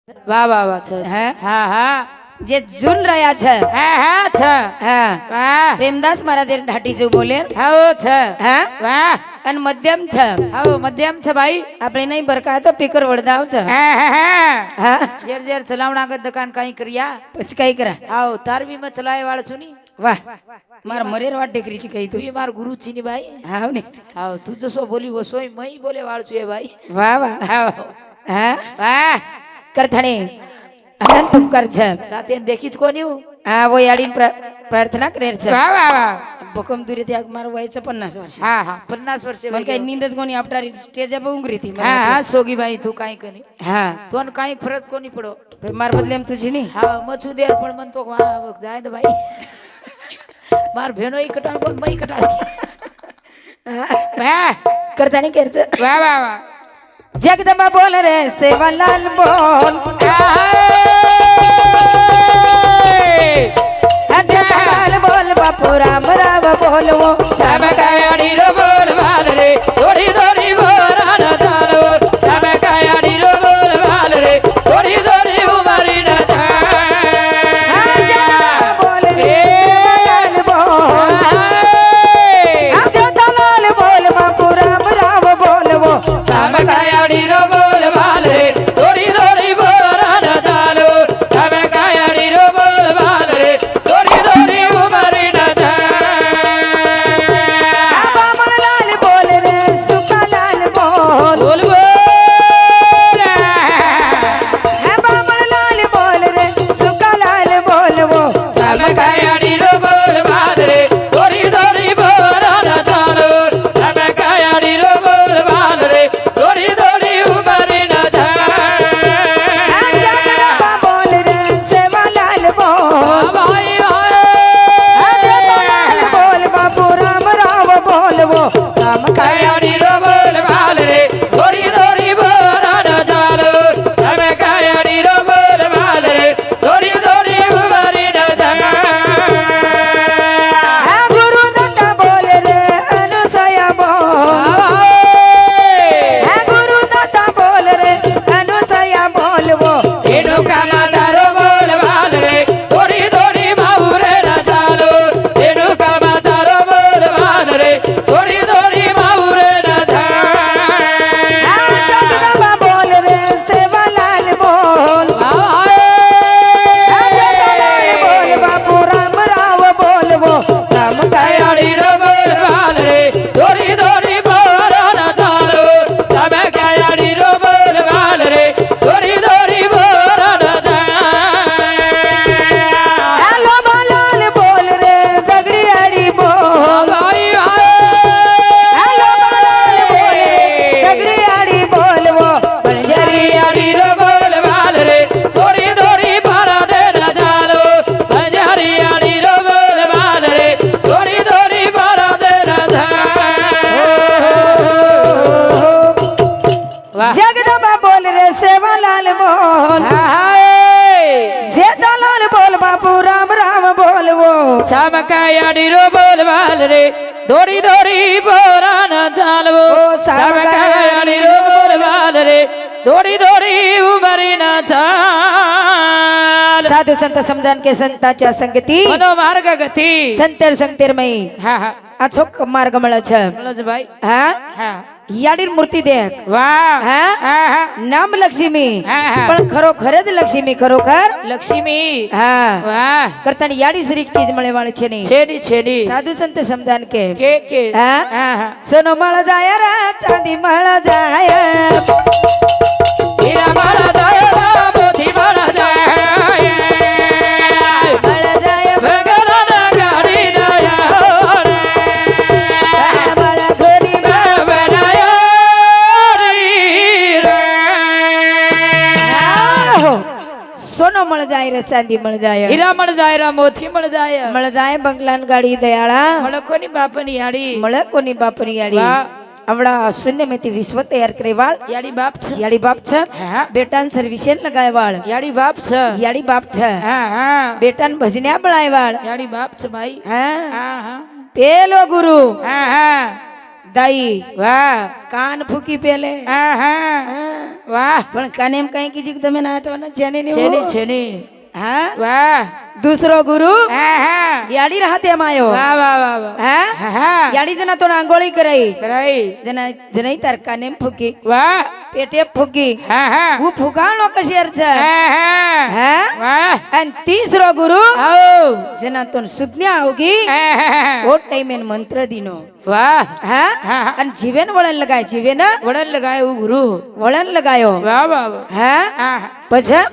વાહ વાહ વાહ છે હે હા હા જે ઝૂલ રહ્યા છે હા હા છે હા વાહ પ્રેમદાસ મહારાજ ઢાટી જેવું બોલે હાઓ છે હા વાહ અને મધ્યમ છે હાઓ મધ્યમ છે ભાઈ આપણે નહીં બરકા તો પીકર વડદાવ છે હા હા હા હા જેર જેર ચલાવણા કે દુકાન કઈ કર્યા પછી કઈ કરા હાઓ તારવી માં ચલાય વાળ છું ની વાહ મારા મરેર વાટ ટેકરી છે કઈ તું તું માર ગુરુ छी ની ભાઈ હાવ ને હાઓ તું તો સો બોલી वो सोई मई बोले वाળ છું એ ભાઈ વાહ વાહ હાઓ હા વાહ કરથાણી અનંત ઉપકાર છે રાતે દેખી જ કોની હું હા वो याडी प्रार्थना કરે છે વાહ વાહ વાહ ભૂકંપ દૂરી થી મારું વય છે 50 વર્ષ હા હા 50 વર્ષે મને કઈ નીંદ જ કોની આપટારી સ્ટેજ પર ઊંઘરી હતી હા હા સોગી ભાઈ તું કાઈ કરી હા તોન કાઈ ફરક કોની પડો માર બદલે એમ તું છે ની હા મચું દેર પણ મન તો જાય તો ભાઈ માર ભેનો ઈ કટાળ કોણ મઈ કટાળ વાહ કરતાની કેર છે વાહ વાહ વાહ જગદંબા બોલ રે સેવાલાલ બોલ જગદંબા બોલ બાપુ રામ રામ બોલવો સબ કાયાડી રો બોલ વાલ રે થોડી થોડી બોરાન ચાલો સબ કાયાડી રો બોલ વાલ રે થોડી થોડી ઉમારી ના બોલ રે સેવાલાલ બોલ જગદંબા બોલ બાપુ રામ રામ બોલવો સબ કાયાડી રો બોલ વાલ રે થોડી થોડી બોરાન ચાલો સબ કાયાડી રો બોલ વાલ રે થોડી થોડી ઉમારી ના બામણલાલ બોલ રે સુકાલાલ બોલ બોલ બોલ હે બામણલાલ બોલ રે સુકાલાલ બોલવો સબ કાયાડી રો બોલ વાલ રે થોડી થોડી બોરાન ચાલો સબ કાયાડી રો બોલ વાલ રે થોડી થોડી ઉમારી ના જગદંબા બોલ રે સેવાલાલ બોલ ભાઈ જગદંબાલાલ બોલ બાપુ રામ રામ બોલવો સામ કાયાડી રો બોલ વાલ રે થોડી થોડી બોરાન ચાલો સબ કાયાડી રો બોલ વાલ રે થોડી થોડી ઉમારી ના હે ગુરુ દત્તા બોલ રે અનુસયા બોલ હે ગુરુ દત્તા બોલ રે અનુસયા બોલવો એનું કામા તારો બોલ વાલ રે થોડી થોડી માઉરે ના ચાલો એનું કામા તારો બોલ વાલ રે થોડી થોડી માઉરે ના હે જગદંબા બોલ રે સેવાલાલ બોલ હે જગદંબાલાલ બોલ બાપુ રામ રામ બોલવો સામ કાયાડી રો બોલ વાલ રે થોડી થોડી બોરા ના ચાલો સબ કાયાડી રો બોલ વાલ રે થોડી થોડી બોરા ના હેલો બાલાલ બોલ રે દગડિયાળી બોલ ભાઈ હેલો બાલાલ બોલ રે દગડિયાળી બોલવો જરી આડી રો બોલ વાલ રે થોડી થોડી ભરા દે ના ચાલો જરી આડી રો બોલ વાલ રે થોડી થોડી ભરા દે ના વાહ જગદંબા બોલ રે સેવાલાલ બોલ જેતાલાલ બોલ બાપુ રામ રામ બોલવો સબ કાયાડી રો બોલ વાલ રે દોડી દોડી બોરા ના ચાલવો સબ કાયાડી રો બોલ વાલ રે દોડી દોડી ઉમરી ના ચાલ साधु संत समदान के संताच्या संगती મનો માર્ગ ગતિ संतेर संतेरमयी હા હા अचोक मार्ग મળે છે બોલો જ ભાઈ હા હા યાડીર મૂર્તિ દેખ વાહ હા હા હા નામ લક્ષ્મી હા, હા. પણ ખરોખર જ લક્ષ્મી ખરોખર લક્ષ્મી હા વાહ કરતાની યાડી શ્રી ચીજ મળે વાળી છે ની છેડી છેડી સાધુ સંત સમદાન કે કે હા હા હા સોનો મળ જાય રે ચાંદી મળ જાય હીરા માળા દાયા મોતી માળા દાયા મળ જાય ભગવાના ગાડી દાયા રે મળ ઘોરી બનાયા રે આહો. સોનો મળ જાય રે ચાંદી મળ જાય હીરા મળ જાય મોતી મળ જાય મળ જાય બંગલાન ગાડી દયાળા મળકોની બાપની યાડી મળ કોની બાપની યાડી વાહ આવડા શૂન્ય મેથી વિશ્વ તૈયાર કરે વાળ યાડી બાપ છે યાડી બાપ છે હા બેટાન સર્વિસેન લગાય વાળ યાડી બાપ છે યાડી બાપ છે હા હા બેટાન ભજન્યા બળાય વાળ યાડી બાપ છે ભાઈ હા હા હા પેલો ગુરુ હા હા દાઈ વાહ કાન ફૂકી પેલે હા હા હા વાહ પણ કાને એમ કઈ કીધું કે તમે નાટવાના છે ને છેની છેની હા વાહ दूसरो गुरु હા હા याड़ी रहते हम आयो વાહ वाह वाह वाह हाँ હા હા याड़ी जना तो आंगोली कराई કરાઈ जना जना तार काने फूकी વાહ पेटे फूकी હા હા वो फुगाणो कशेर छे હા હા हाँ વાહ अन तीसरो गुरु આવો जना तो सुज्ञा होगी હા હા वो टाइम में मंत्र दीनो વાહ हाँ હા હા अन जीवन वळण लगाय जीवन વડન લગાયું ગુરુ वळण लगायो વાહ વાહ વાહ हाँ હા પછી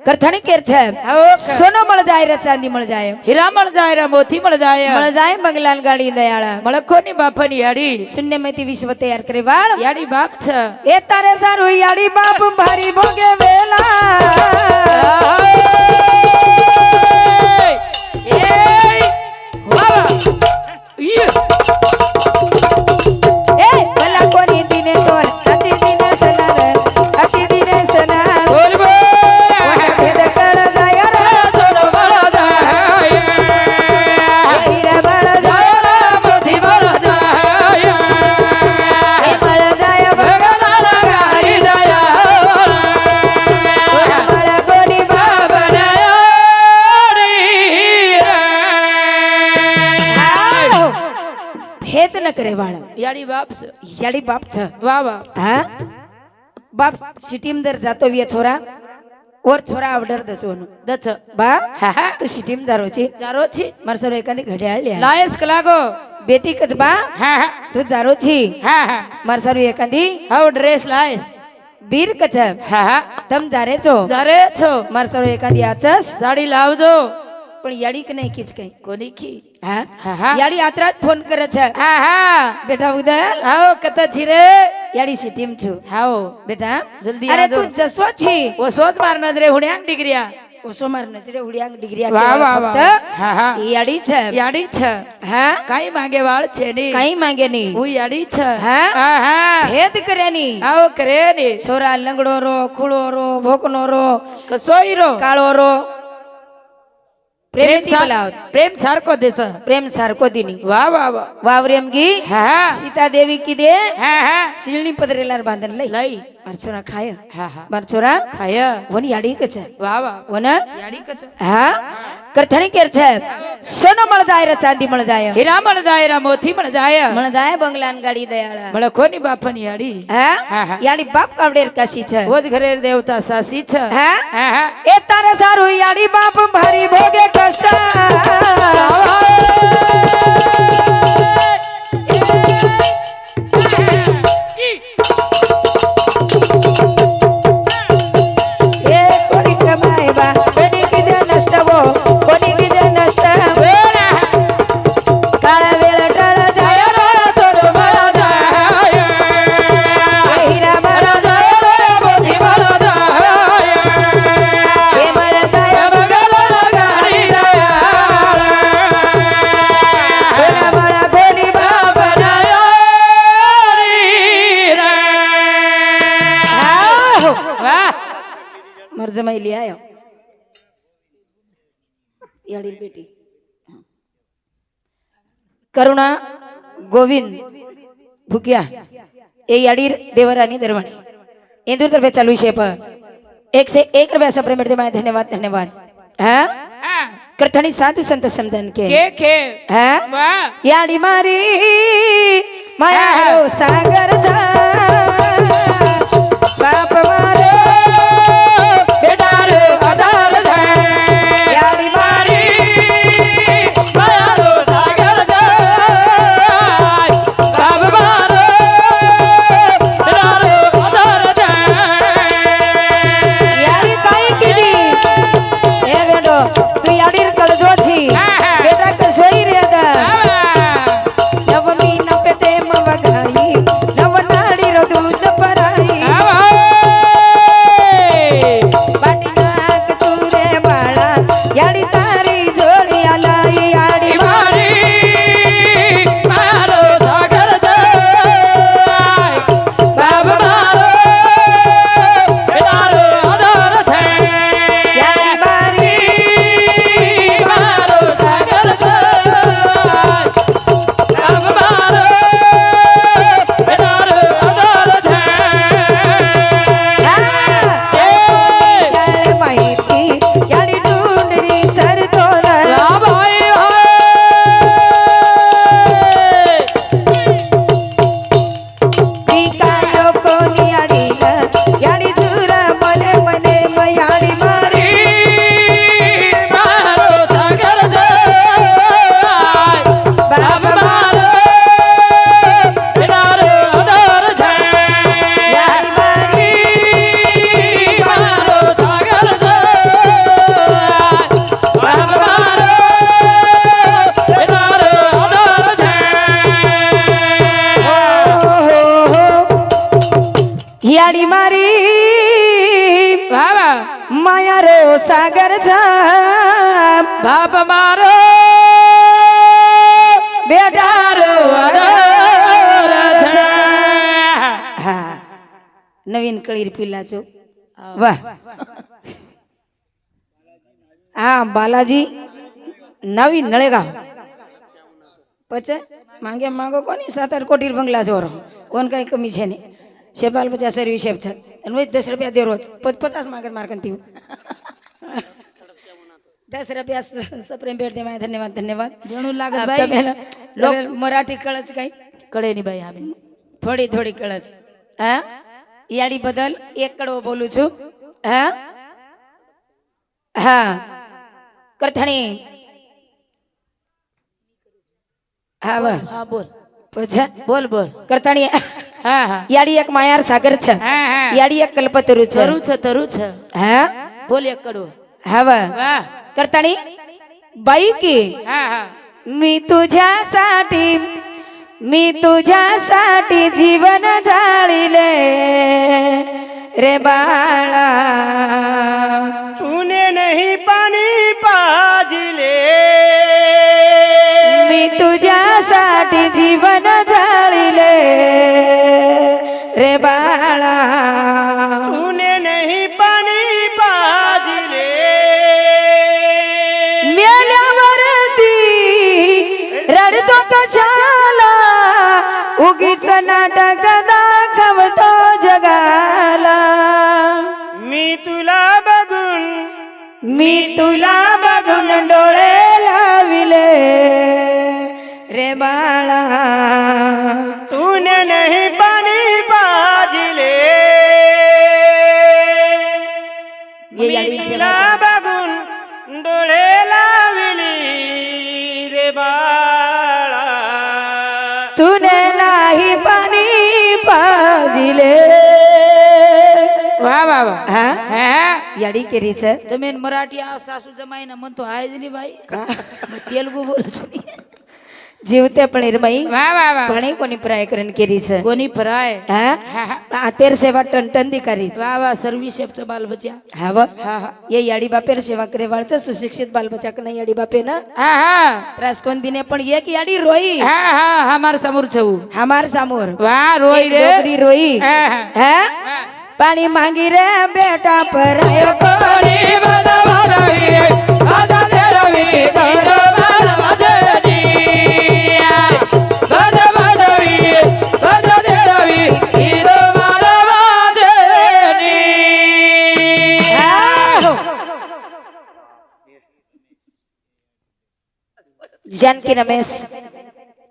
કરથણી કેર છે આવો સોનો મળ જાય રે ચાંદી મળ જાય હીરા મળ જાય રે મોતી મળ જાય મળ જાય બંગલાન ગાડી દયાળા મળખોની બાપાની યાડી શૂન્યમાંથી વિશ્વ તૈયાર કરે વાળ યાડી બાપ છે એ તારે સારું યાડી બાપ ભારી ભોગે વેલા એ ભલા કોની દિને તોર અતિ દિને સલાર અતિ દિને સલાર ભેદ કર જાય રે એ હીરા બળ જાય એ બળ જાય ભગવાન ગાડી બળ કોની બાપ આવ. ભેદ ન કરે વાળ યાડી બાપ છે યાડી બાપ છે વાહ વાહ હા બાપ સિટી અંદર જાતો વિયા છોરા ઓર છોરા આવડર દસોનું દથ બા હા હા તું સિટી માં જારો છે જારો છી માર સર એકાદી ઘડિયાળ લ્યા લાયસ કલાગો બેટી કચ બા હા હા તું જારો છી હા હા માર સર એકાદી હાવ ડ્રેસ લાયસ બીર કચ હા હા તમ જારે છો જારે છો માર સર એકાદી આચસ સાડી લાવજો પણ યાડી કે નહીં કીચ કઈ કોની કી હા હા હા યાડી આતરા જ ફોન કરે છે હા હા બેટા ઉદલ આવો કતા છી રે યાડી સિટી માં છું હાઓ બેટા જલ્દી અરે આવજો. તું જસો છી ઓ સોચ માર નજરે હુણ્યાંગ ડિગ્રિયા ઓસો માર નજરે ઉડિયાંગ ડિગ્રી વાહ વાહ વાહ હા હા યાડી છે યાડી છે હા કાઈ માંગે વાળ છે ની કઈ માંગે નહીં હું યાડી છે હા? હા હા ભેદ કરે ની આવો કરે ને છોરા લંગડો રો ખુળો રો ભોકનો રો કસોઈ રો કાળો રો પ્રેમ પ્રેમથી બોલાવ પ્રેમ સારકો દે છે પ્રેમ સારકો દીની વાહ વાહ વાહ વાવરેમ ગી હા સીતા દેવી કીધે હા હા શીલની પદરેલાર બાંધન લઈ લઈ માર છોરા ખાય હા હા માર છોરા ખાય વની યાડી કે છે વાહ વાહ વન યાડી કચ હા કરથણી કેર છે સોનો મળ જાય રે ચાંદી મળ જાય હીરા મળ જાય રા મોતી મળ જાય મળ જાય બંગલાન ગાડી દયાળા મળ કોની બાપાની યાડી હા હા હા યાડી બાપ કાવડેર કાશી છે ઓજ ઘરે દેવતા સાસી છે હા હા હા એ તારે સારું યાડી બાપ ભારી ભોગે કષ્ટ એ કોની કમાય બા કોની કીધે નષ્ટ વો કોની કીધે નષ્ટ કાળા વેળ ટળ જાય રે થોડો બળ જાય એ હીરા બળ જાય રે મોતી બળ જાય એ બળ જાય બગલ ગાડી દયા બળ કોની બાપ આહો વાહ મર જમાઈ લે આયો યાડી બેટી કરુણા ગોવિંદ ભૂક્યા એ યાડી દેવરાની દરવાણી इंदूर तरफे चालू है पर 1 से 1 रुपया सप्रेम में धन्यवाद धन्यवाद हाँ હા करथनी साधु संत समझन के કે हाँ વાહ याडी मारी माया रो सागर जा बाप मारो बेटा रो आधार जा याडी मारी મારો સાગર જાય બાબ મારો તારો આધાર જાય याडी काई कीधी ए बेटो तू याडी कळजो छी बेटा कसोई रे दा नवमी न पेटे म वगाई नव नाड़ी रो दूध पराई મારો સાગર છે બાપ મારો બેટારો અરર છે. હા નવીન કળીર પીલા છો વાહ હા બાલાજી નવીન નળેગાંવ પછી માંગે માંગો કોની 7-8 કોટી બંગલા ચોરો કોણ કઈ કમી છે ને શેપાલ 50 સર્વિસ શેપ છે અને 10 રૂપિયા દે રોજ 50 માંગે માર્કંતી 10 રૂપિયા સપ્રેમ ભેટ દેવાય ધન્યવાદ ધન્યવાદ ઘણું લાગે ભાઈ મરાઠી કળચ કઈ કળે ની ભાઈ આમે થોડી થોડી કળચ હા યાડી બદલ 1 કડવો બોલું છું હા હા કરથણી હા વાહ હા બોલ પછી બોલ બોલ કરતાણી હા હા યાડી એક માયાર સાગર છે હા હા યાડી એક કલ્પતરુ છે તરું છે હા બોલ એક કડવો હા વાહ વાહ करताणी बाई की હા હા मी तुझ्यासाठी जीवन जाळीले रे बाळा तूने नहीं पानी पाजिले मी तुझ्यासाठी जीवन जाळीले रे बाळा तूने नहीं पानी पाजिले रडतो कशाला उगीच नाटक दाखवतो जगाला मी तुला बघून डोळे लाविले रे बाळा तूने नहीं पानी पाजिले ये याडी तुला बघून डोळे लाविली रे बाळा तूने नाही पाणी पाजिले વાહ વાહ વાહ હા હે યાડી કેરી છે તમે મરાઠી આ સાસુ જમાઈ ને મન તો આય જ નહીં ભાઈ હું તેલુગુ બોલું છું જીવતે પણ ભાઈ વાહ વાહ વાહ ભણી કોની પ્રાય કરીને કેરી છે કોની ફરાય હા હા હા આ 13 સેવા ટન દીકારી છે વાહ વાહ સર્વિસ એપ છે બાલ બચ્યા હા વા હા હા ये याडी बापेर सेवा करे वाळच सुशिक्षित बाल बच्चा कने याडी बापे ना હા હા ત્રાસકોંદીને પણ એક याडी रोई હા હા હમાર સમૂર છે હું हमार सामोर વાહ રોઈ રે डोगरी रोई હા હા है पानी मांगी रे बेटा पर आयो કોની બદવારવી આજા દેરવી કરો બાલ મજની બદવારવી આજા દેરવી કીરો બાલ મજની जानकी रमेश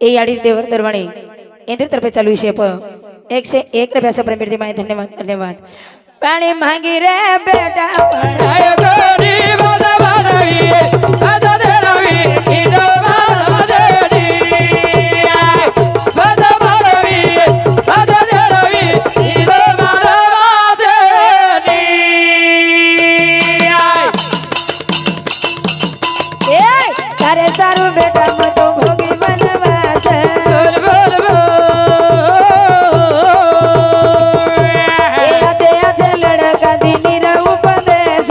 ए याडी देवर दरवाणी इंद्र तर्फे चालू विषय प 101 रुपया सप्रेम भेट माय धन्यवाद धन्यवाद पानी मांगी रे बेटा पर આય કોની બદવારવી આજા દેરવી કીરો બાલ મજની બદવારવી આજા દેરવી કીરો બાલ મજની ए तारे सारू बेटा म तो भोगी बनवास બોલ બોલ બોલ ए आजे आजे लड़का दिनी रे उपदेश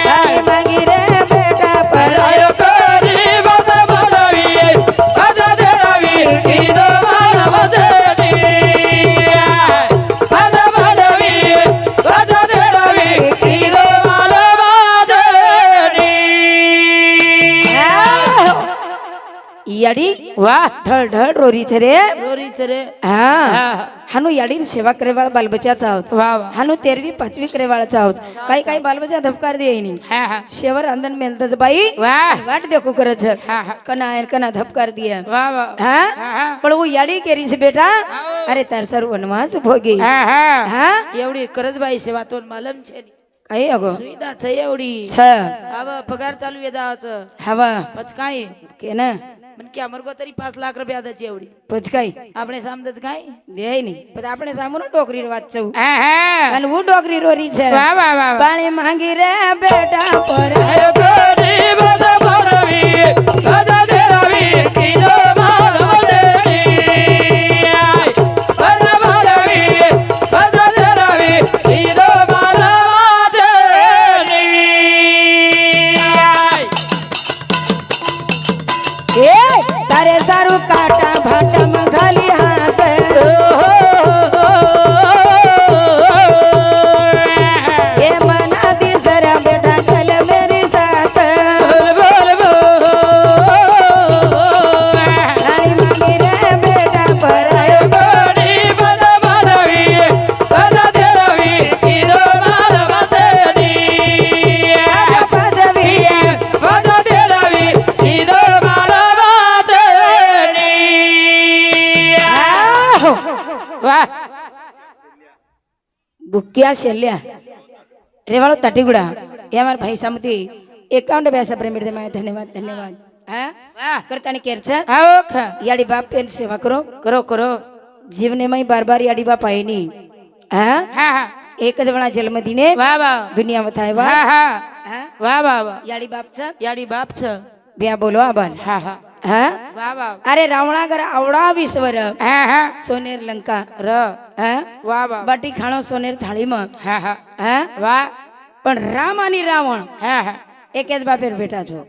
पानी मांगी रे बेटा पर આયો કોની બદવારવી આજા દેરવી કીરો બાલ મજની બદવારવી આજા દેરવી કીરો બાલ મજની याडी વાહ ढळ ढळ रोरी छे रे રોરી છે રે હા હા હાનું याडी सेवा करे वाला बाल बच्चा चावच વાહ વાહ हानु 13वी 5वी करे वाला चावच काही काही बाल बच्चा धबकार दे नहीं હા હા शेवर अंदन मेलतच बाई વાહ वाट देखो करे छे હા હા कना आयन कना धबकार दिया વાહ વાહ हाँ હા હા પણ वो याडी केरी छे बेटा अरे तार सर वनवास भोगी હા હા हाँ એવડી કરજભાઈ સેવા તો માલમ છે ની काही अगो સુવિધા છે એવડી छ હવે પગાર ચાલુ વેદા છે हवा પછી કાઈ के ना મને કે અમરગો તરી 5 લાખ રૂપિયા દે છે એવડી પચકાઈ આપણે સામદે જ કાઈ દે નહીં પણ આપણે સામુનો ડોકરી વાત છે હા હા અને હું ડોકરી રોરી છે વાહ વાહ વાહ વાહ પાણી માંગી રે બેટા પર આયો કોની બદવારવી આજા દેરવી કીરો બાલ મજની બદવારવી આજા દેરવી બુક્યા શેલ્યા રેવાળો તટીગુડા એ અમારા ભાઈ સામતી 51 બેસા પ્રેમ ધન્યવાદ ધન્યવાદ હા વાહ કરતાની કેર છે આવો ખા યાડી બાપ પેન સેવા કરો કરો કરો જીવને માં બાર બાર યાડી બાપ આઈની હા હા હા એક જ વણા જન્મ દીને વાહ વાહ દુનિયા વથાય વાહ હા હા હા વાહ વાહ વાહ યાડી બાપ છે યાડી બાપ છે બે બોલો આબાન હા હા હા વાહ વાહ અરે રાવણાગર આવડા વિશ્વર હા હા સોનેર લંકા ર હા વાહ વાહ બાટી ખાણો સોનેર થાળીમાં હા હા હા વાહ પણ રામ અને રાવણ હા હા એક જ બાપેર બેઠા છો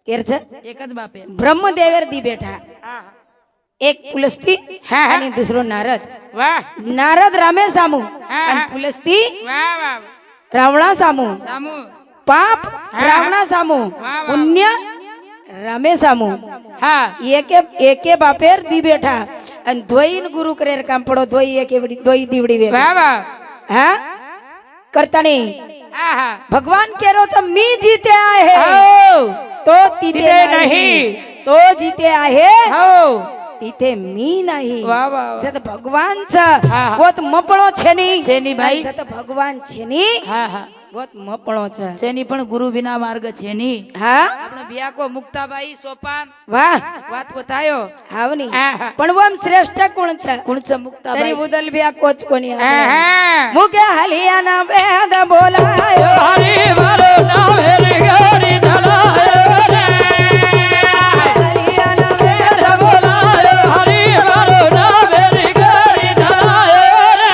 કેર છે એક જ બાપે બ્રહ્મદેવેર દી બેઠા હા એક પુલસ્તી હા, હા. અને દૂસરો નારદ વાહ નારદ રામે સામુ હા, અને હા. પુલસ્તી વાહ વાહ રાવણા સામુ સામુ પાપ હા. રાવણા સામુ વાહ, વાહ. પુણ્ય રામે સામુ હા એકે બાપેર દી બેઠા અને ધોઈને ગુરુ કરેર કામ પડો ધોઈ એકે વડી ધોઈ દીવડી વે વાહ વાહ હા કરતાણી હા હા भगवान कह रहे हो तो मी जीते आए हैं હો तो तीते तीते नहीं नहीं। तो जीते आए હો तीते मी नहीं વાહ વાહ વાહ. जत भगवान छ હા, હા. वो तो मपणो छे नहीं છેની ભાઈ. जत भगवान छे नहीं હા હા वो तो मपणो छ છેની પણ ગુરુ વિના માર્ગ છે ની हाँ આપણે બિયાકો મુક્તાબાઈ સોપાન वाह વાત બતાયો आवनी હા, હા. पण वो हम श्रेष्ठ कोण छ કોણ છે तरी મુક્તાબાઈ उदल भी कोच कोणी હા आपल्या હા मुके हलिया ना वेद बोलायो હરી મારો નામ હેરી ગોરી ધલાયો રે हलिया ना वेद બોલાયો હરી મારો નામ હેરી ગોરી ધલાયો રે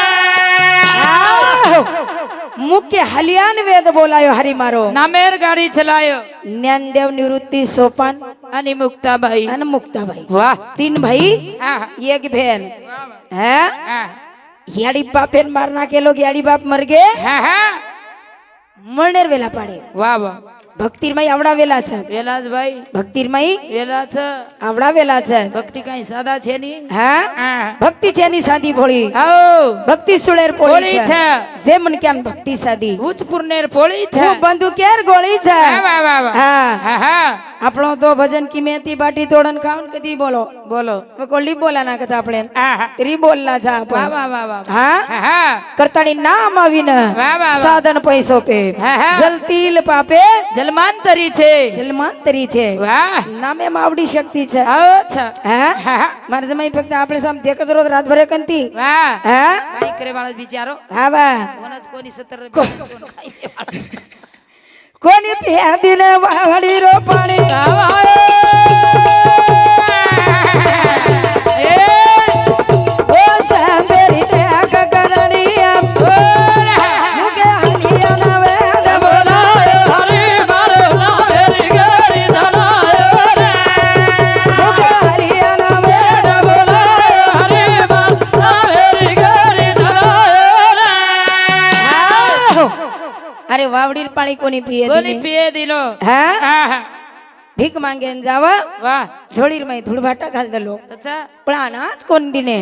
मुख्य हलियान वेद बोलायो हरि मारो નામેર ગાડી ચલાયો ज्ञानदेव निवृत्ति सोपान અને મુક્તાબાઈ अन मुक्ताबाई વાહ 3 भाई હા હા एक बहन વાહ, વાહ. है હા याडी बापेन मारना के लोग याडी बाप मर गए હા હા मरनेर वेला पाडे વાહ વાહ भक्तिरमाई आवड़ा वेला छ વેલાસભાઈ भक्तिरमाई વેલા છે आवड़ा वेला छ ભક્તિ કઈ સાદા છે ની हाँ હા भक्ति छेनी सादी भोળી હો भक्ति सुळेर पोळी પોળી छ છે जे मन क्यान भक्ति सादी ઉચ્ચપુર નેર પોળી છે वो बंधु केर गोળી छ વાહ વાહ વાહ વાહ हाँ હા હા આપણો તો ભજન की मेथी बाटी तोड़न खाऊन कदी बोलो બોલો वो कोली बोला ना कथा આપણે હા હા રી बोलला था વાહ आपण વાહ વાહ વાહ हाँ હા હા કરતાની નામ આવીને વાહ વાહ વાહ સાધન પૈસો પે હા, હા. જલતીલ પાપે જલમાંતરી છે જલમાંતરી છે વાહ નામે માવડી શક્તિ છે આવો છે હા હા હા મારા જમાઈ ફક્ત આપણે સામ દેખત રોજ રાત ભરે કંતી વાહ હા કાઈ કરે વાળો બિચારો હા બા કોનજ કોની 17 કોણ ખાઈ લે વાળો કોની પ્યાદીને વાવડી રો પાણી ઓ સાંભળી તે ગગનની આમ મુકે હલિયાના વેદ બોલાયો મુકે હલિયાના વેદ બોલાયો અરે વાવડી પાણી કોની પીએ કોની દીને પીએ દિલો હા હા હા ભીખ માંગે ને જાવા વાહ જોડીર માં ધૂળ ભાટા ઘાલ દલો અચ્છા પણ આનાજ કોણ દીને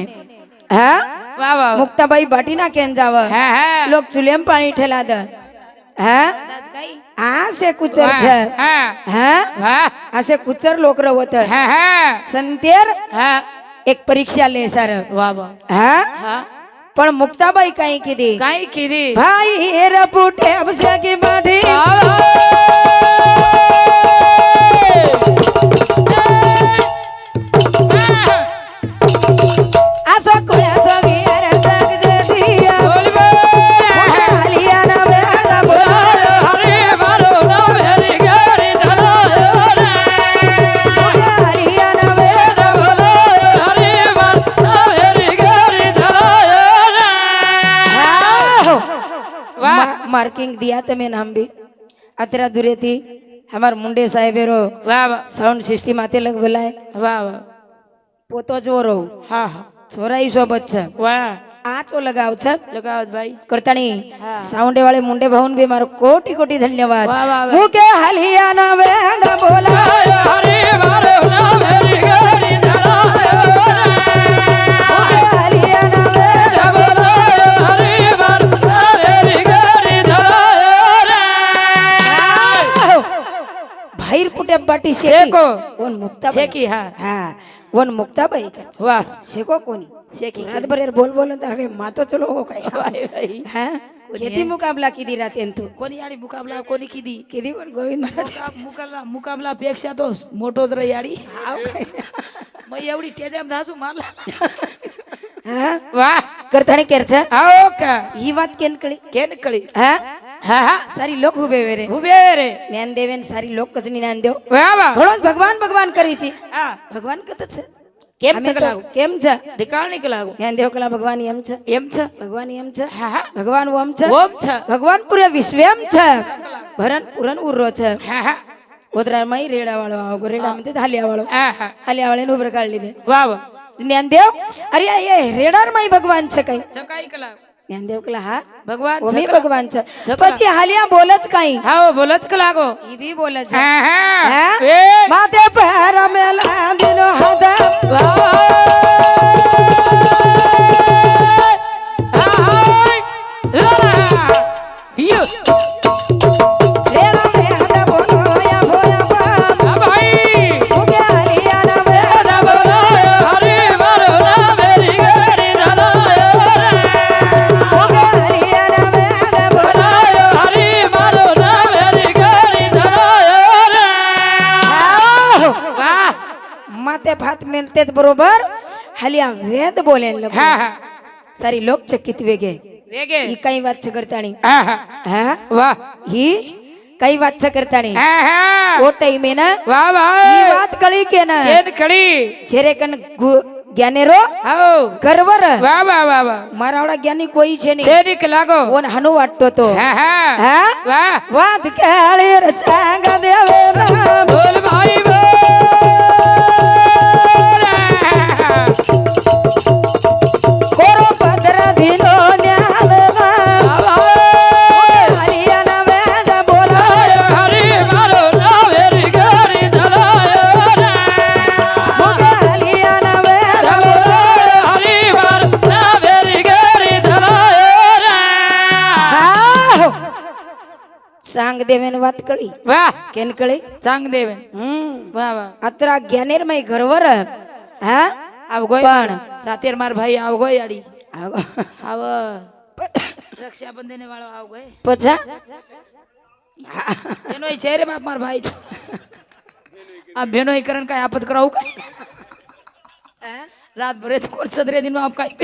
હા વાહ વાહ મુક્તાબાઈ બાટી ના કેન જાવ હા હા લોક ચુલેમ પાણી ઠેલા દ હા કદાચ કઈ આ સે કુચર વાહ, છે હા હા વાહ આ સે કુચર લોકરો હોત હા હા સંતેર હા એક પરીક્ષા લે સર વાહ વાહ હા હા પણ મુક્તાબાઈ કઈ કીધી કાઈ કીધી ભાઈ હેર પૂઠે અબસે की बाठी આસો કોયા સો ગિયર તક દેઠિયા હલિયાના વેદ બોલાયો હલિયાના વેદ मार्किंग दिया तमे नाम भी अतरा दूरे थी हमार मुंडे साहेबेरो વાહ વાહ साउंड सिस्टम आते लग बोलाए વાહ વાહ पोतो जोरो હા હા छोराई सोबत छ વાહ आचो लगाव छ લગાવત ભાઈ करतानी हाँ। साउंड वाले मुंडे भाऊन भी मारो कोटि कोटि धन्यवाद वाह, वाह, वाह। मुके हलियाना वेद बोलायो मुके हलियाना वेद भाईर पुटे बाटी शेको। कोण मुक्ता शेकी, हाँ। हाँ वन मुक्ताबाई का वाह शेको कोणी शेकी रातभर यार बोल बोल तारे मातो चलो हो काय वाह भाई हाँ खेती मुकाबला की दी रात तू कोणी आडी मुकाबला कोणी किदी किती पण गोविंद महाराज मुकाबला पेक्षा तो मोठोच रे याडी मग एवढी टेजाम धासू मारला हाँ वाह करताने केरचा आओ का ही बात केन कळी केन कळी हाँ हा हा सारी लोक उभे वे रे उभे रे ज्ञान देवेन सारी लोक कसनी ज्ञान देव वाह वाह ઘણો ભગવાન ભગવાન કરી છે હા ભગવાન કત છે કેમ અમે તો ચકલાગો કેમ છે દિકાળ નીકળાગો જ્ઞાન દેવ કલા ભગવાન એમ છે એમ છે ભગવાન એમ છે હા હા ભગવાન ઓમ છે ઓમ છે ભગવાન પૂરે વિશ્વ એમ છે ભરન પુરન ઉર્રો છે હા હા ઓદરા મય રેડા વાળો આવો રેડા मध्ये હાલ્યા વાળો હા હા હાલ્યા વાળે નું પ્રકાર લીધે વાહ વાહ જ્ઞાન દેવ અરે એ રેડાર મય ભગવાન છે કઈ ચકાઈ કલા જ્ઞાન દેવ કલા હા ભગવાન ઓમી ચકલા ભગવાન છે ચકલા. પછી હાલ્યા બોલે જ કઈ હા બોલો જ કલાગો ઈ બી બોલે છે હા હા હા એ માથે પર મેલા દિનો હદા રેડા મે હદા બોલો યા ભોલા પા ઉગે હાલિયા ના મે ઉગે હાલિયા ના મે બોલા માથે ભાત મેલતે જ બરોબર હાલિયા વેદ બોલે લગ સારી લોક ચકિત વેગે ઈ કઈ વાત છે કરતાણી હા ઈ કઈ વાત છે કરતાણી ઓ ટાઈમે ના ઈ વાત કળી કે ના જેરે કન જ્ઞાનેરો ગરવર મારાવડા જ્ઞાની કોઈ છે નહીં ઓન હનો વાટતો તો હા વાત કેળી રચાંગ દેવે રામ કોરો પદર ધીનો ન્યાલ હાલિયા ના વેદ બોલાયો મુગે હાલિયા ના વેદ બોલાયો सांग देवेन વાત કળી વાહ કેન કળી ચાંગ દેવન વાહ વાહ અતરા જ્ઞાનેર મય ઘરવર હા આવ ગોય પણ રાતેર માર ભાઈ આવ ગોય આડી આવો. આવ રક્ષાબંધન વાળો આવ ગોય પછા એનો છે રે બાપ માર ભાઈ આ બેનો કરણ કાય આપત કરાવું કાય રાત ભરે તો કોણ સદરે દિન આપ કાય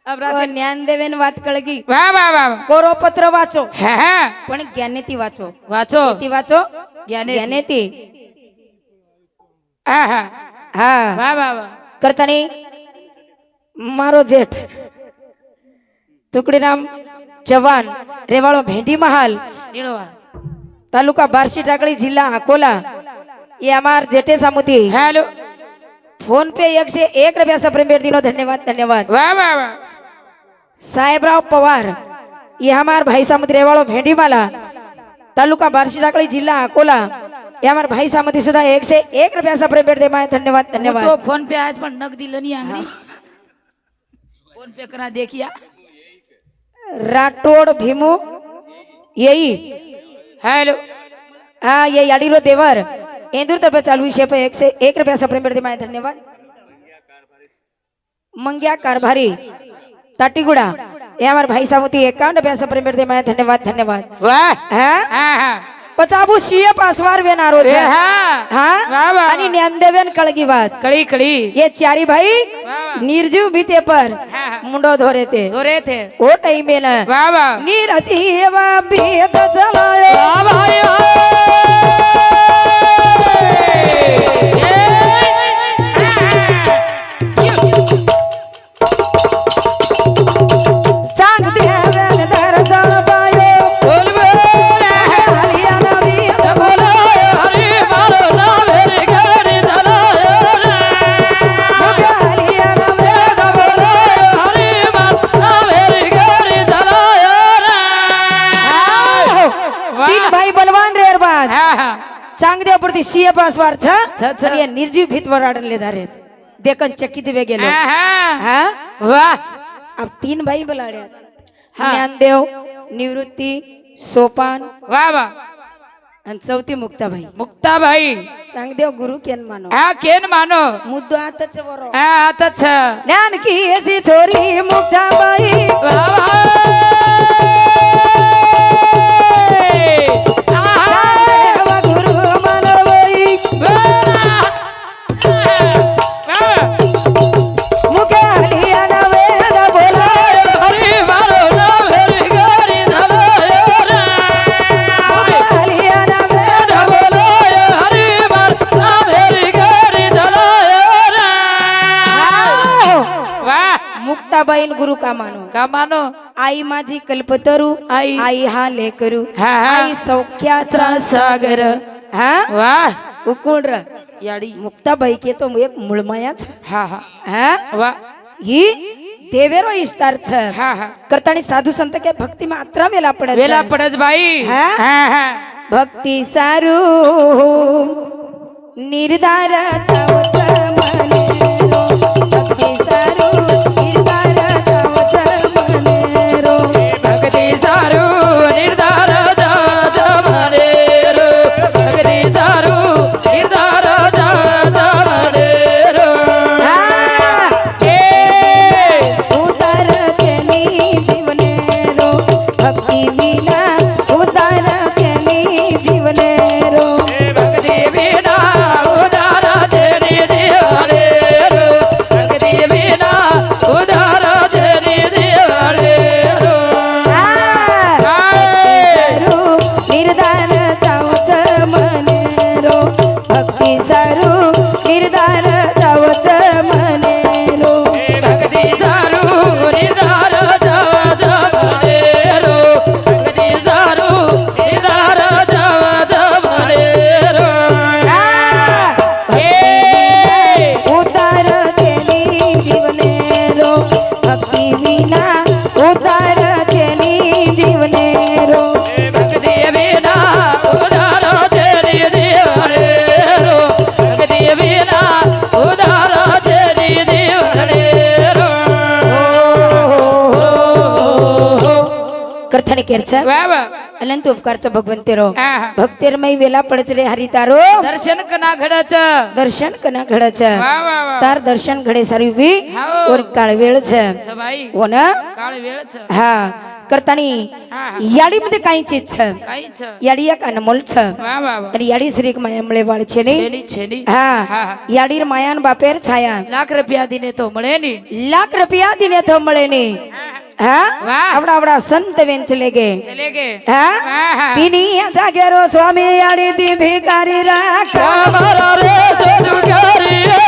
अब ઓ જ્ઞાન દેવેન વાત કળગી वाह वाह वाह કોરો પત્ર વાંચો हाँ हाँ પણ જ્ઞાનેતી વાંચો वाचो તી વાંચો ज्ञानेती. જ્ઞાનેતી हाँ हाँ હા वाह वाह वाह કરતાણી મારો જેઠ ટુકડીરામ જવાન રેવાળો ભેંડી મહાલ नीलो वाह તાલુકા બારસી ટાકળી જિલ્લા અકોલા ये हमार जेठे सामुती हेलो फोन पे 101 रुपया सप्रेम दिनो धन्यवाद धन्यवाद वाह वाह वाह साहेबराव पवार ये हमार भाई सामुती रेवाड़ो भेंडीमाला तालुका बारसी टाकड़ी जिला अकोला ये हमार भाई सामुती सुधा 101 रुपया सप्रेम दे माए धन्यवाद वो धन्यवाद तो फोन पे आज पण नगदी लनी आंगदी फोन पे करा देखिया राठोड भीमू यही हेलो हाँ ये याडीरो देवर इंदूर तब चालू विषय पे 101 रुपया सप्रेम दे माए धन्यवाद मंग्या कारभारी ताटीगुड़ा ये हमारे भाई सामुती 51 रुपया सप्रेम दे माए धन्यवाद धन्यवाद वाह हाँ हाँ हाँ पचाबू सीए पासवार वेनारो ए છે हाँ हाँ वाह वाह आणि ज्ञानदेवेन कळगी बात कड़ी कड़ी ये चारी भाई वाह निर्जीव बीते पर हाँ हाँ मुंडो धोरे थे हो रहे थे ओ टाइम में ना वाह वाह नीरती वा भेद चलायो वाह भाई सांग देवेन दर्शन पायो बोल बोल हालिया नबी बोलो हरि मारो नाम हरि गरी दलायो हालिया नबी बोलो हरि मारो नाम हरि गरी दलायो तीन भाई बलवान रेर बाद हाँ हाँ सांग दे पुरती सीए पासवार छ, छ. छ आणि निर्जीव भीत वराडन ले धारे देखन चकित वे गेलो हाँ हाँ वाह अब तीन भाई बलाड्या हाँ. ज्ञानदेव निवृत्ती सोपान वाह वाह आणि चौथी मुक्ताबाई मुक्ताबाई सांग देव गुरु केन मानो हा केन मानो मुद्दो आताच बरो हा आताच ज्ञान की ऐसी छोरी मुक्ताबाई देव गुरु मानो बाई मुके आलिया ना वेद बोला आलिया ना वेद मुक्ताबाई गुरु का मानो का मानो आई माझी कल्पतरू आई. आई हा लेकरू हा, हा. आई सौख्याचा सागर हा वाह उकुड याडी मुक्ताबाई के तो एक मुळमायाच हा हा हा वाह ही देवेरो इस्तार छ हा हा करतानी साधू संत के भक्ती मात्रा वेला पडत वेला पडस बाई हा? हा हा भक्ती सारू निर्धार चावच मने रो भक्ती सारू निर्धार चावच मने रो भक्ती सारू निर्धार जात म्हणे रो भक्ती सारू निर्धार जात म्हणे रो उतार केली जीवने रो भक्ती विना उतार केली जीवने रो भक्ती बिना उदार तेरी दिवाळे रो भक्ती बिना उदार तेरी दिवाळे रो निर्धार जावच मने रो भक्ती सारू निर्धार जावच मने रो भक्ती सारू निर्धार जात म्हणे रो भक्ती सारू निर्धार जात म्हणे रो उतार केली जीवने रो भक्ती विना उतार केली जीवने रो भक्ती बिना उदार तेरी दिवाळे रो भक्ती बिना उदार तेरी दिवाळे रो करथाने केरच वा वा अनंत उपकारच भगवंते रो हा. भक्तेरमय वेला पडच रे हरितारो दर्शन कना घडच दर्शन कना घडच वा वा वा तार दर्शन घडे सारी बी हाओ. और काळ वेळ छ छ बाई हो ना काळ वेळच हा करतानी हा हा याडी मध्ये काही चीज छ काही छ याडी एक अनमोल छ वा वा वा आणि याडी श्री मायामुळे वाळ छे ने छेनी छेनी हा हा हा याडीर मायान बापेर छाया लाख रुपया दिने तो મળે ની लाख रुपया दिने तो મળે ने हा वाह. आवडा आवडा संत वेन चले गे चले गे हा हा हा तिनी जागेरो स्वामी याडी ती भिकारी राखा कामरा रे सदुकारी रे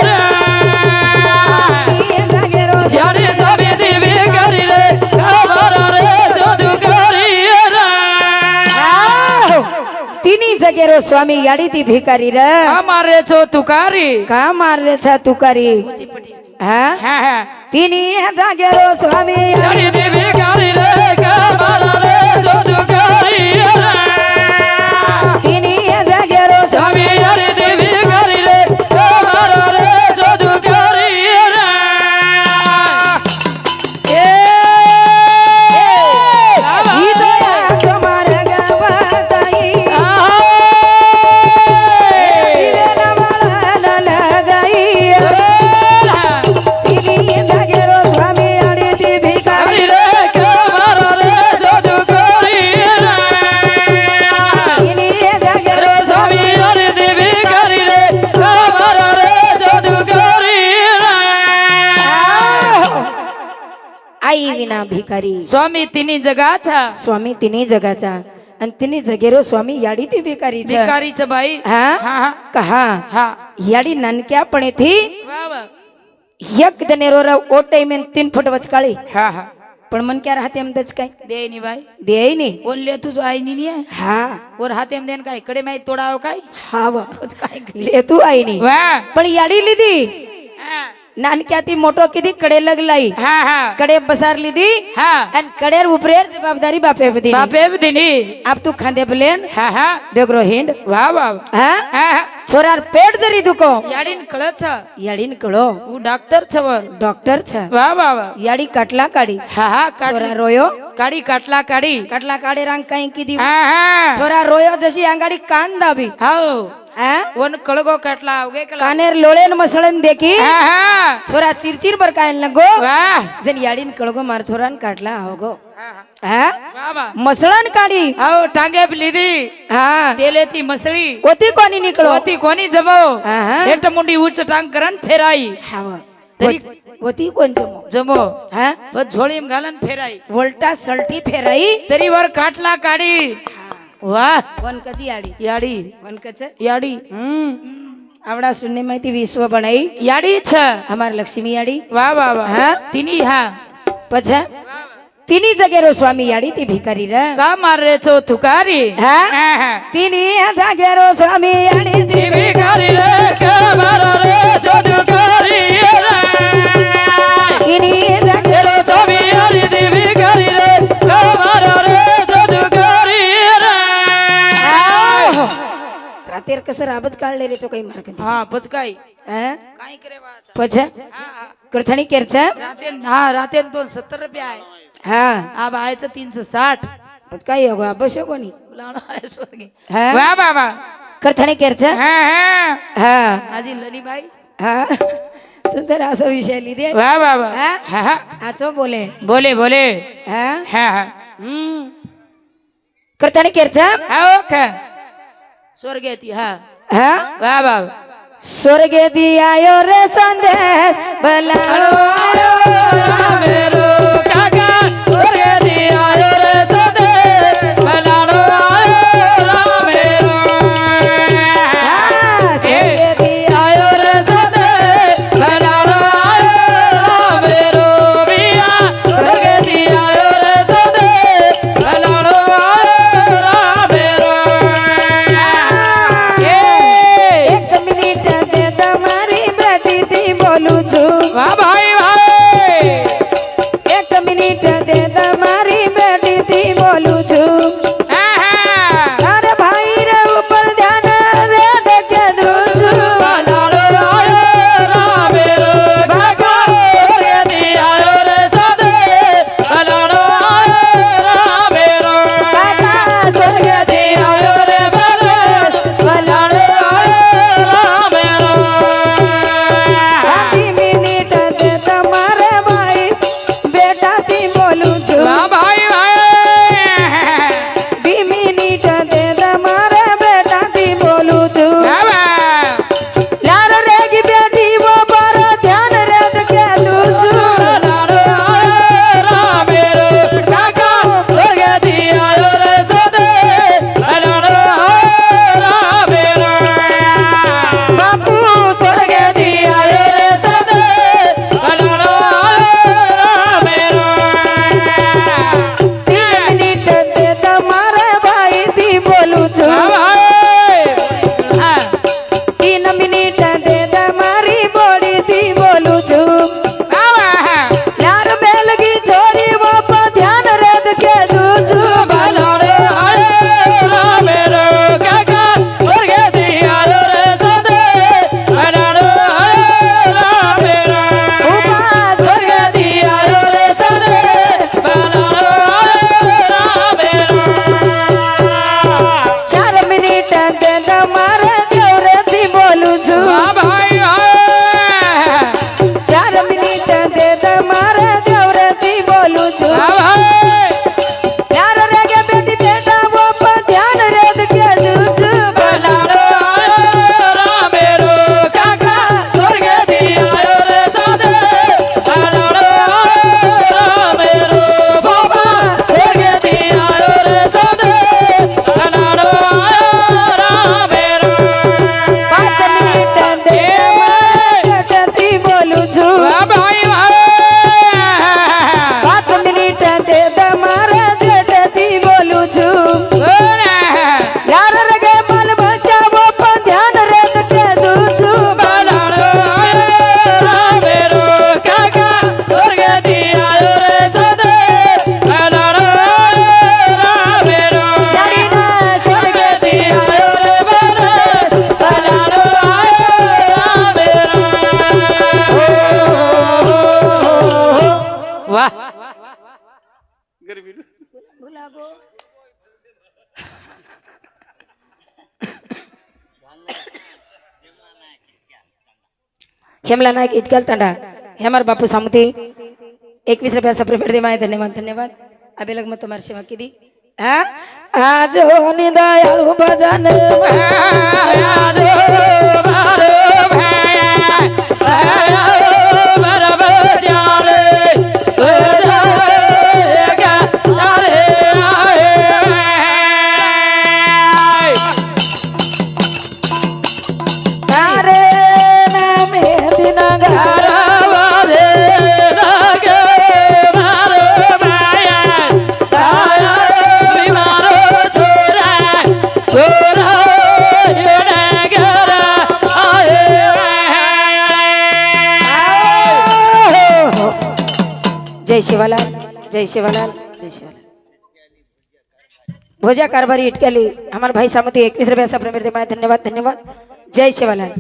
तिनी जागेरो यारे सभी दिवी करी रे कामरा रे सदुकारी रे तिनी जगेरो स्वामी याडी ती भिकारी रे અમારે છો તુકારી का मारले छा तुकारी हा હા હા तिनी जागेरो स्वामी यारे दिवी करी रे कामरा रे सदुकारी रे तिनी जागेरो स्वामी यारे देवी करी रे कामरा रे सदुकारी रे ही दया तुम्हार गावाताई दिवेला मला न लगाई तिनी जागेरो स्वामी याडी ती भिकारी रे कामरा रे सदुकारी रे तिनी जागेरो स्वामी यारे देवी करी रे कामरा रे सदुकारी रे आई विना भिकारी स्वामी तिनी जगाचा स्वामी तिन्ही जगाचा आणि तिन्ही जगेरो स्वामी याडी ती भिकारी भिकारीच बाई हा हा हा कहा हा याडी नानक्यापणे थी वा वा एक दनेरो ओटे में 3 फूट वचकाळी हा हा पण मन क्या राहते अमदच काय दे नी बाई देई नाही बोलले तुझ आई नी आहे हा और हाते देन काय कडे माहित तोडाव काय हा वा कुछ काय ले तू आई नाही वा पण याडी लिदी हा नानक्या ती मोठो किती कडे लगलाई हा हा कडे बसार लिदी हा आणि कडेर उपरेर जबाबदारी बापे बदी बापे दिनी अब तू खांदे बलेन हा हा देगरो हिंड वा वा हा हा हा छोरार पेट जरी दुखो याडीन कळच याडीन कळो उ डॉक्टर छवर डॉक्टर छ वा वा वा याडी काटला काढी हा हा काढ छोरा रोयो કાઢી કાટલા કાઢી કટલા કાઢે રાંગ કઈ કીધી હા હા છોરા રોયો જશી આંગાડી કાન દાબી હાઉ હા ઓન કળગો કાટલા આવગે કલા કાનેર લોળેન મસળન દેખી હા હા છોરા ચીરચીર પર કાયન લગો વાહ જન યાડીન કળગો માર છોરાન કાટલા આવગો હા હા વાહ વાહ મસળન કાઢી આવો ટાંગે લીધી હા તેલેથી મસળી ઓતી કોની નીકળો ઓતી કોની જમો હા, હા. હેઠ મુંડી ઉચ્ચ ટાંગ કરન ફેરાઈ હા તરી- ઓતી કોણ જમો જમો હા બસ ઝોળીમ ગાલન ફેરાઈ વોલ્ટા સલટી ફેરાઈ તરી વાર કાટલા કાઢી વાહ વન કચી આડી યાડી વન કચ યાડી આવડા શૂન્ય માંથી વિશ્વ બનાઈ યાડી છે અમાર લક્ષ્મી આડી વાહ વાહ વાહ હા? તીની હા પછી તીની જગેરો સ્વામી આડી તી ભિખારી રે કા મારે છો તુકારી હા હા હા તીની જગેરો સ્વામી આડી તી ટીવી કરી રે કે મારો રે છો તુકારી રે તીની જગેરો સ્વામી હરી દેવી કરી રે કે મારો રે છો તુકારી રે રાતેર કસર આબદ કાળ લે રે તો કઈ માર્ગ હા પતકાઈ હે કાઈ કરે વાત પછી હા હા કળથણી કેર છે રાતે હા રાતે તો 70 રૂપિયા આય હા अब आए थे 360 પતકાઈ હોગો આબશો કોની बुलाना है स्वर्गी હા वाह वाह वाह કળથણી કેર છે हाँ हाँ હા हाजी लनी भाई હા સુંદર આસો વિષય લીધે वाह वाह वाह हाँ? हाँ हाँ આચો બોલે बोले बोले હા हाँ हाँ કળથણી કેર છે हाँ ओके स्वर्ग थी हाँ હા वाह वाह સ્વર્ગે થી આયો રે સંદેશ બલાળો मेरो काका स्वर्ग थी आयो रे सदे बलाड़ो आयो रामेरो હા, સ્વર્ગે થી आयो रे सदे बलाड़ो आयो रामेरो बिया स्वर्ग थी आयो रे सदे बलाड़ो आयो रामेरो એક મિનિટ દે તમારી બેટી થી બોલું છું वाह भाई भाई गो हेमला नायक इटकल तांडा हेमर बापू सामती 21 रुपया सप्रेमेट दे माय धन्यवाद धन्यवाद अबे लग मैं तुम्हारी सेवा की दी हाँ आज होनी दयालु भजन आज बारो भैया बारो बजारे बजाएगा तारे आए तारे नाम दिन कारवारे लगे मारो भैया आया बीमारो छोरा छोरा ये नगरा आए जय शिवालाल जय शिवालाल जय शिवालाल भोजा कारभारी इटकेली हमारे भाई सामती 21 रुपया सप्रेमेट दे माय धन्यवाद धन्यवाद जय शिवालाल